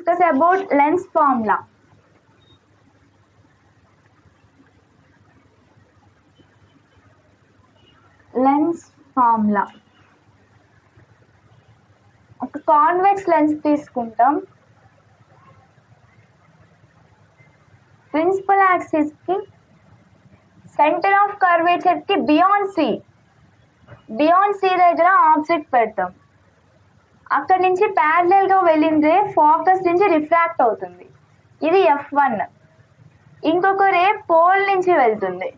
discuss about lens formula. Lens formula. ఒక convex lens తీసుకుంటాం. Principal axis కి centre of curvature కి beyond C దగ్గర ఆబ్జెక్ట్ పెడతాం. అక్కడి నుంచి ప్యారలల్ గా వెళ్ళిందే ఫోకస్ నుంచి రిఫ్రాక్ట్ అవుతుంది. ఇది F1. ఇంకొక రే పోల్ నుంచి వెళ్తుంది.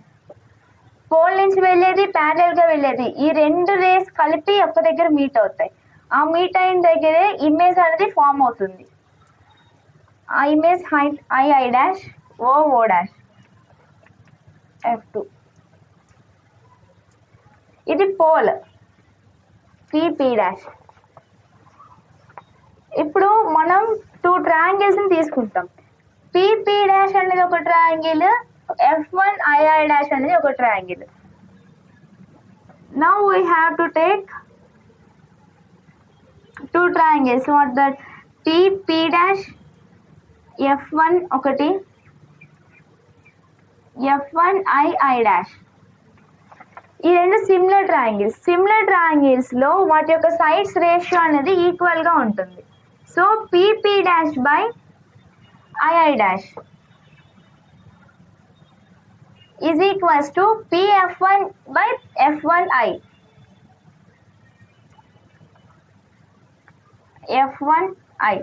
పోల్ నుంచి వెళ్ళేది ప్యారలల్ గా వెళ్ళేది, ఈ రెండు రేస్ కలిపి ఒక దగ్గర మీట్ అవుతాయి. ఆ మీట్ అయిన దగ్గరే ఇమేజ్ అనేది ఫామ్ అవుతుంది. ఆ image height I dash O dash F2. ఇది పోల్ P డాష్. ఇప్పుడు మనం 2 ట్రయాంగిల్స్ ని తీసుకుంటాం. P డాష్ అనేది ఒక ట్రయాంగిల్, F1 I డాష్ అనేది ఒక triangle. Now we have to take 2 triangles. What that? P dash F1 ఒకటి, F1 I డాష్. ఈ రెండు సిమిలర్ ట్రయాంగిల్స్ లో వాటి యొక్క సైడ్స్ రేషియో అనేది ఈక్వల్ గా ఉంటుంది. So P dash by I dash is equals to Pf1 by F1I. F1I.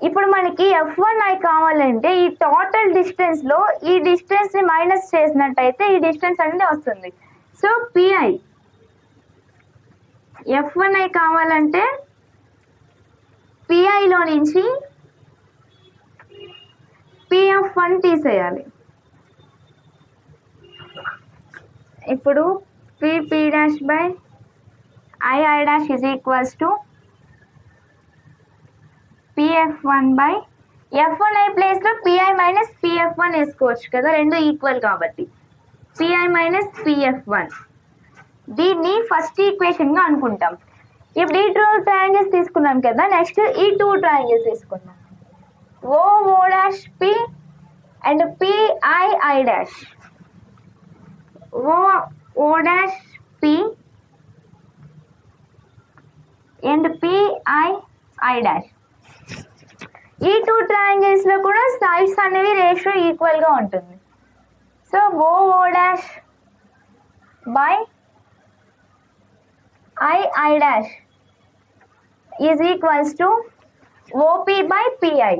ఇప్పుడు మనకి F1I కావాలంటే ఈ టోటల్ డిస్టెన్స్ లో ఈ డిస్టెన్స్ ని మైనస్ చేసినట్టయితే ఈ డిస్టెన్స్ అనేది వస్తుంది. సో PI F1I కావాలంటే PI లో నుంచి Pf1 తీసేయాలి. ఇప్పుడు P dash by I dash is equals to Pf1 by F1I place లో PI మైనస్ Pf1 వేసుకోవచ్చు కదా, రెండు ఈక్వల్ కాబట్టి. PI మైనస్ Pf1, దీన్ని ఫస్ట్ ఈక్వేషన్ గా అనుకుంటాం. ఇప్పుడు ఈ 2 ట్రయాంగిల్స్ తీసుకున్నాం కదా, నెక్స్ట్ ఈ 2 ట్రయాంగిల్స్ తీసుకున్నాం. O dash P and PI dash. O dash P and PI dash. ఈ 2 ట్రయాంగిల్స్ లో కూడా సైడ్స్ అనేవి రేషియో ఈక్వల్ గా ఉంటుంది. So O dash by I dash is equals to OP by PI.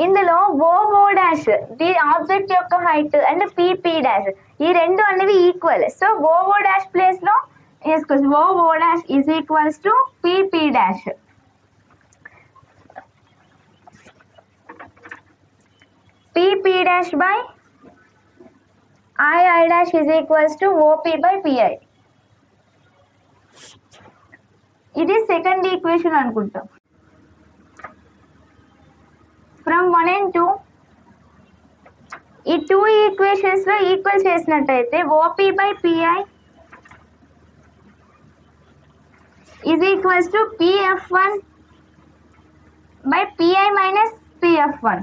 ఇందులో O డాష్ ది ఆబ్జెక్ట్ యొక్క height and P dash ఈ రెండు అనేవి equal. So O dash place లో వేసుకోవచ్చు. O dash is equals to P dash. P dash by I dash is equals to OP by PI. ఇది second equation అనుకుంటాం. From 1 and 2 ఈ 2 equations లో equal చేసినట్టయితే OP by PI is equals to Pf1 by PI minus Pf1.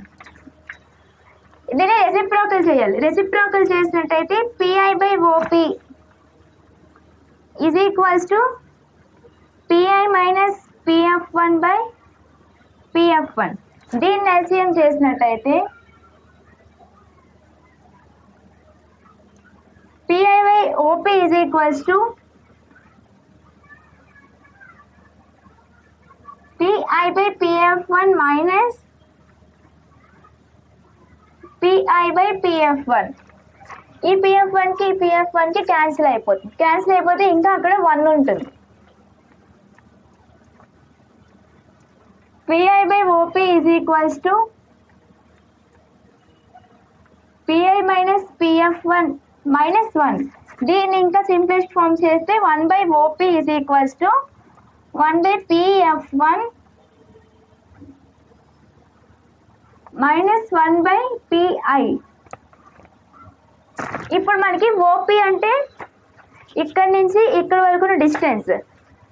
దీన్ని reciprocal చేయాలి. Reciprocal చేసినట్టయితే PI by OP is equals to PI minus Pf1 by Pf1. దీన్ని LCM చేసినట్టయితే PI by OP is equals to PI by Pf1 minus PI by Pf1. ఈ Pf1 కి cancel అయిపోతే ఇంకా అక్కడ 1 ఉంటుంది. PI by OP is equals to PI minus Pf1 minus 1. దీన్ని ఇంకా సింప్లెస్ట్ ఫామ్ చేస్తే 1 by OP is equals to 1 by Pf1 minus 1 by PI. ఇప్పుడు మనకి OP అంటే ఇక్కడ నుంచి ఇక్కడ వరకు డిస్టెన్స్.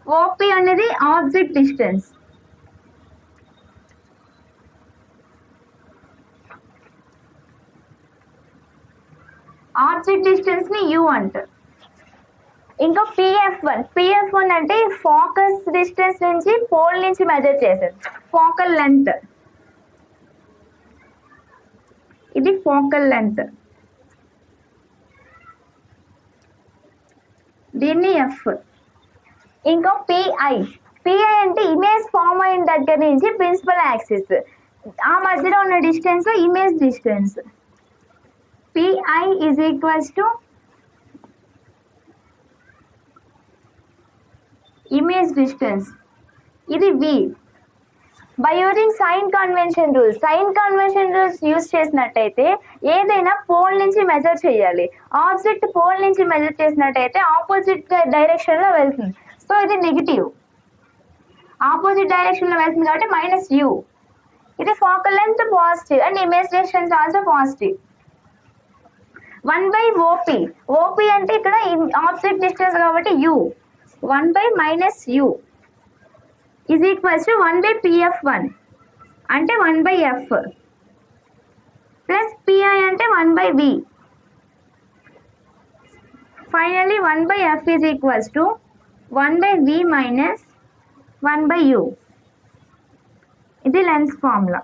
ఓపీ అనేది ఆబ్జెక్ట్ డిస్టెన్స్. ఆబ్జెక్ట్ డిస్టెన్స్ ని యూ అంటారు. ఇంకా పిఎఫ్1 అంటే ఫోకస్ డిస్టెన్స్ నుంచి పోల్ నుంచి మెజర్ చేసేది. ఫోకల్ లెంత్, ఇది ఫోకల్ లెంత్, దీన్ని ఎఫ్. ఇంకా పిఐ అంటే ఇమేజ్ ఫామ్ అయిన దగ్గర నుంచి ప్రిన్సిపల్ యాక్సిస్ ఆ మధ్యలో ఉన్న distance image distance. PI is equals to image distance, ఇది v. By using sign convention rules use చేసినట్టయితే ఏదైనా పోల్ నుంచి మెజర్ చేయాలి. ఆబ్జెక్ట్ పోల్ నుంచి మెజర్ చేసినట్టయితే ఆపోజిట్ డైరెక్షన్లో వెళ్తుంది. సో ఇది నెగిటివ్, ఆపోజిట్ డైరెక్షన్లో వెళ్తుంది కాబట్టి మైనస్ యూ. ఇది focal length positive and image distance also positive. 1/OP, OP అంటే ఇక్కడ ఆబ్జెక్ట్ డిస్టెన్స్ కాబట్టి you. 1/-u is equals to 1/PF1 అంటే 1/f ప్లస్ PI అంటే 1/v. Finally 1/f is equals to 1/v - 1/u. ఇది lens formula.